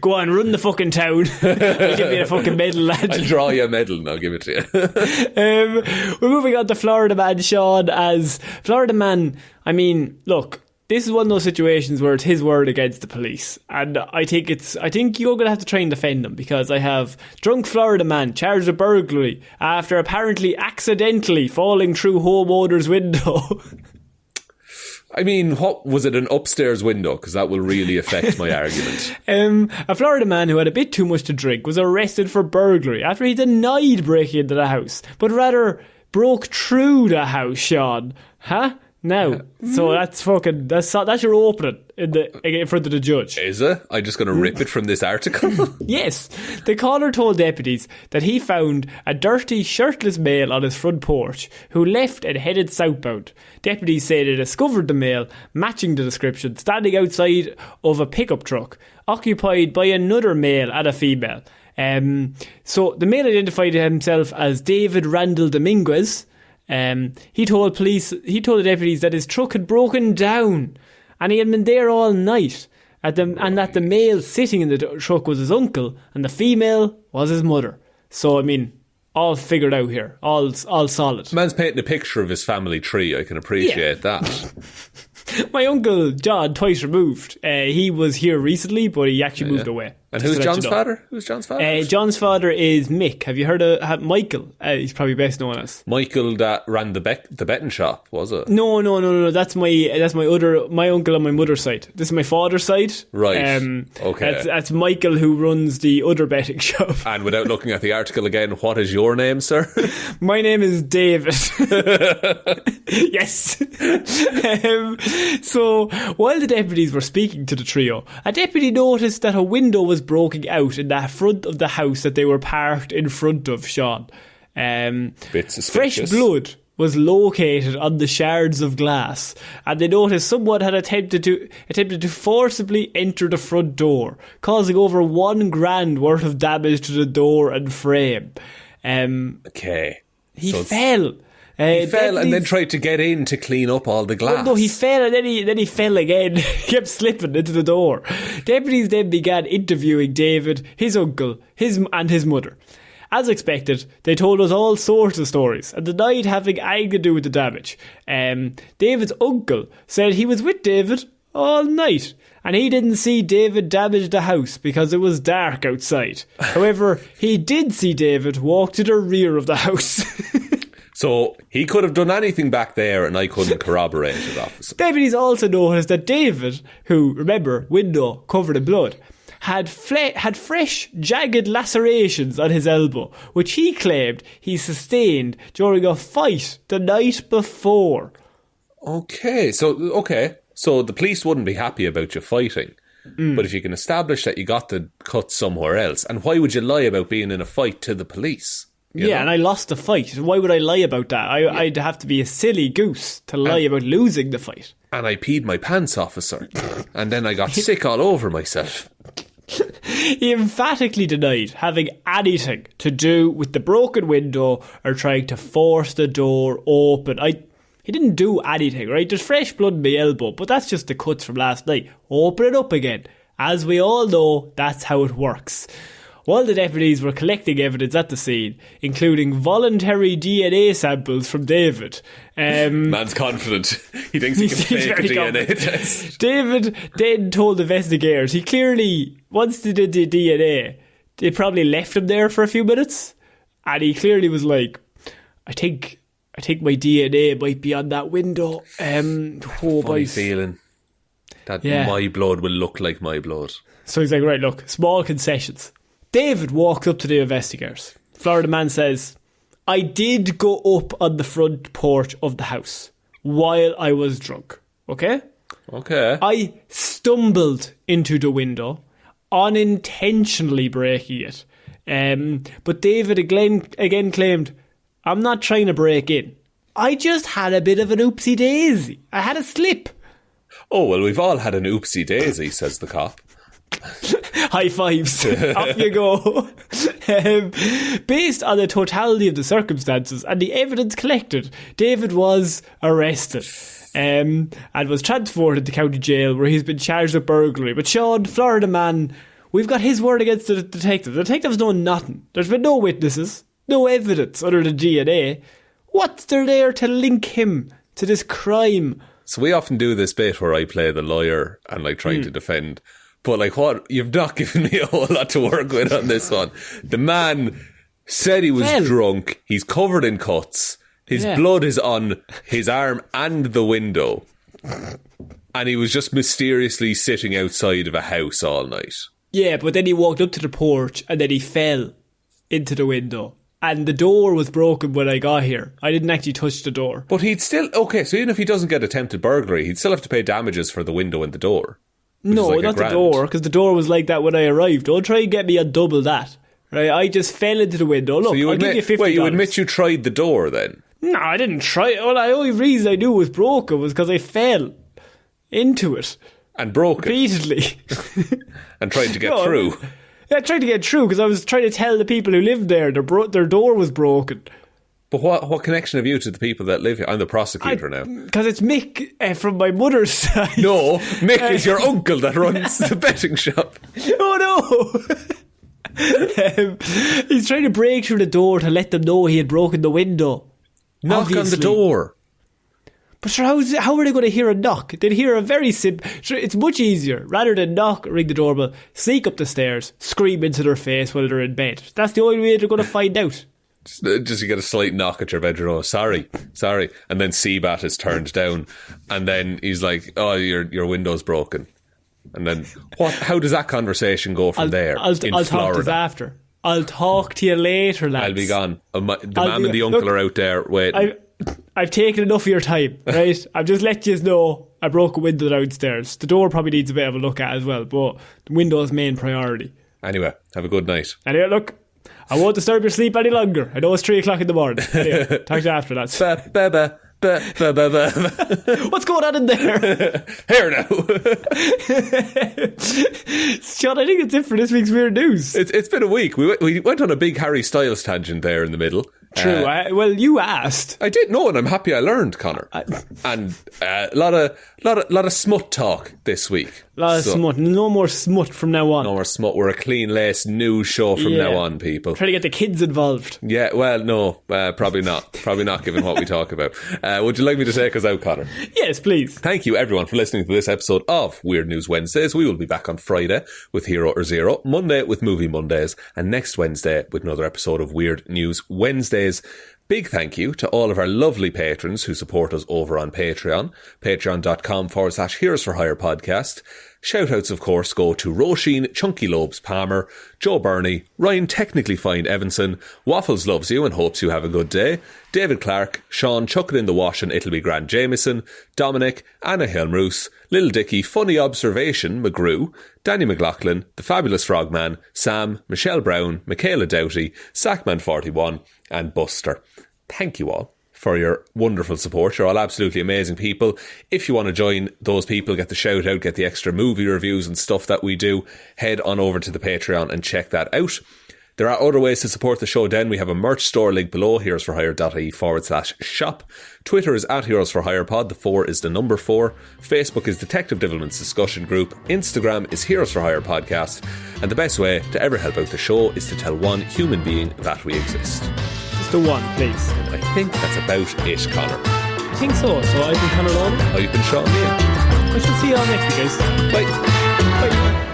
Go on, run the fucking town. I'll give you a fucking medal, lad. I'll draw you a medal and I'll give it to you. We're moving on to Florida Man Shaun. As Florida Man, I mean, look, this is one of those situations where it's his word against the police, and I think you're going to have to try and defend him, because I have drunk Florida man charged with burglary after apparently accidentally falling through homeowner's window. I mean, what was it, an upstairs window? Because that will really affect my argument. A Florida man who had a bit too much to drink was arrested for burglary after he denied breaking into the house, but rather broke through the house, Shaun. Huh? Now, so that's your opening in front of the judge. Is it? I'm just going to rip it from this article? Yes. The caller told deputies that he found a dirty, shirtless male on his front porch who left and headed southbound. Deputies say they discovered the male, matching the description, standing outside of a pickup truck, occupied by another male and a female. So the male identified himself as David Randall Dominguez. He told the deputies that his truck had broken down and he had been there all night, and that the male sitting in the truck was his uncle and the female was his mother. So, I mean, all figured out here, all solid. Man's painting a picture of his family tree. I can appreciate that. My uncle John, twice removed, he was here recently, but he actually moved away. And who's John's father? Who's John's father? John's father is Mick. Have you heard of Michael? He's probably best known as Michael, that ran the betting shop, was it? No. That's my uncle on my mother's side. This is my father's side. Right. Okay. That's Michael, who runs the other betting shop. And without looking at the article again, what is your name, sir? My name is David. Yes. So while the deputies were speaking to the trio, a deputy noticed that a window was broken out in the front of the house that they were parked in front of, Shaun. Bit suspicious. Fresh blood was located on the shards of glass, and they noticed someone had attempted to forcibly enter the front door, causing over $1,000 worth of damage to the door and frame. Okay. He fell. He fell and then tried to get in to clean up all the glass. Oh, no, he fell and then he fell again. He kept slipping into the door. Deputies then began interviewing David, his uncle, and his mother. As expected, they told us all sorts of stories and denied having anything to do with the damage. David's uncle said he was with David all night, and he didn't see David damage the house because it was dark outside. However, he did see David walk to the rear of the house. So he could have done anything back there and I couldn't corroborate it, officer. Deputies also noticed that David, who, remember, window covered in blood, had fresh, jagged lacerations on his elbow, which he claimed he sustained during a fight the night before. Okay, so the police wouldn't be happy about you fighting. But if you can establish that you got the cut somewhere else, and why would you lie about being in a fight to the police? You know? And I lost the fight. Why would I lie about that? I'd have to be a silly goose to lie about losing the fight. And I peed my pants, officer. And then I got sick all over myself. He emphatically denied having anything to do with the broken window or trying to force the door open. He didn't do anything, right? There's fresh blood in my elbow, but that's just the cuts from last night. Open it up again. As we all know, that's how it works. While the deputies were collecting evidence at the scene, including voluntary DNA samples from David. Man's confident. He thinks he can fake a DNA test. David then told investigators he clearly, once they did the DNA, they probably left him there for a few minutes. And he clearly was like, I think my DNA might be on that window. Funny feeling that my blood will look like my blood. So he's like, right, look, small concessions. David walks up to the investigators. Florida man says, I did go up on the front porch of the house while I was drunk. Okay? Okay. I stumbled into the window, unintentionally breaking it. But David again claimed, I'm not trying to break in. I just had a bit of an oopsie daisy. I had a slip. Oh, well, we've all had an oopsie daisy, says the cop. High fives. Off you go. Based on the totality of the circumstances and the evidence collected, David was arrested and was transported to county jail where he's been charged with burglary. But Shaun, Florida man, we've got his word against the detectives. The detectives know nothing. There's been no witnesses, no evidence other than DNA. What's there to link him to this crime? So we often do this bit where I play the lawyer and like trying to defend. But like what? You've not given me a whole lot to work with on this one. The man said he was drunk. He's covered in cuts. His blood is on his arm and the window. And he was just mysteriously sitting outside of a house all night. Yeah, but then he walked up to the porch and then he fell into the window. And the door was broken when I got here. I didn't actually touch the door. But he'd still... Okay, so even if he doesn't get attempted burglary, he'd still have to pay damages for the window and the door. No, like not the door, because the door was like that when I arrived. Don't try and get me on double that. Right? I just fell into the window. Look, I'll give you $50. Wait, you admit you tried the door then? No, I didn't try. Well, the only reason I knew it was broken was because I fell into it. And broke it? Repeatedly. And tried to get through? Yeah, I tried to get through because I was trying to tell the people who lived there their door was broken. But what connection have you to the people that live here? I'm the prosecutor now. Because it's Mick from my mother's side. No, Mick is your uncle that runs the betting shop. Oh no! He's trying to break through the door to let them know he had broken the window. Knock Obviously. on the door. But sure, how are they going to hear a knock? They'd hear a very simple... Sure, it's much easier. Rather than knock, ring the doorbell, sneak up the stairs, scream into their face while they're in bed. That's the only way they're going to find out. Just you get a slight knock at your bedroom. Oh, sorry. And then Seabat is turned down. And then he's like, oh, your window's broken. And then how does that conversation go from there I'll Florida? Talk to you after. I'll talk to you later, lads. I'll be gone. The mum and the uncle are out there waiting. I've taken enough of your time, right? I've just let you know I broke a window downstairs. The door probably needs a bit of a look at as well, but the window is main priority. Anyway, have a good night. Anyway, look, I won't disturb your sleep any longer. I know it's 3 o'clock in the morning. Anyway, talk to you after, lads. What's going on in there? Here now. Shaun, I think that's it for this week's Weird News. It's been a week. We went on a big Harry Styles tangent there in the middle. True. Well, you asked. I did know, and I'm happy I learned, Connor. And a lot of smut talk this week. A lot of smut. No more smut from now on. No more smut. We're a clean-laced news show from now on, people. Trying to get the kids involved. Yeah, well, no, probably not. Probably not, given what we talk about. Would you like me to take us out, Connor? Yes, please. Thank you, everyone, for listening to this episode of Weird News Wednesdays. We will be back on Friday with Hero or Zero, Monday with Movie Mondays, and next Wednesday with another episode of Weird News Wednesdays. Big thank you to all of our lovely patrons who support us over on Patreon, patreon.com/Heroes for Hire podcast. Shoutouts, of course, go to Róisín, Chunky Lobes Palmer, Joe Burney, Ryan Technically Fine Evanson, Waffles loves you and hopes you have a good day, David Clarke, Shaun Chuck it in the wash and it'll be grand Jamieson, Dominic, Anna Hjelmroos, Little Dicky, Funny Observation, McGrew, Danny McLaughlin, The Fabulous Frogman, Sam, Michelle Browne, Michaela Doughty, Sackman41 and Buster. Thank you all for your wonderful support. You're all absolutely amazing people. If you want to join those people, get the shout out, get the extra movie reviews and stuff that we do, head on over to the Patreon and check that out. There are other ways to support the show then. We have a merch store link below, heroesforhire.ie/shop. Twitter is @heroesforhirepod, the 4 is the number 4. Facebook is Detective Divilment's discussion group. Instagram is Heroes for Hire Podcast. And the best way to ever help out the show is to tell one human being that we exist. Just the one, please. And I think that's about it, Conor. I think so. So I've been Conor Lawler. I've been Shaun Would. I shall see you all next week, guys. Bye. Bye.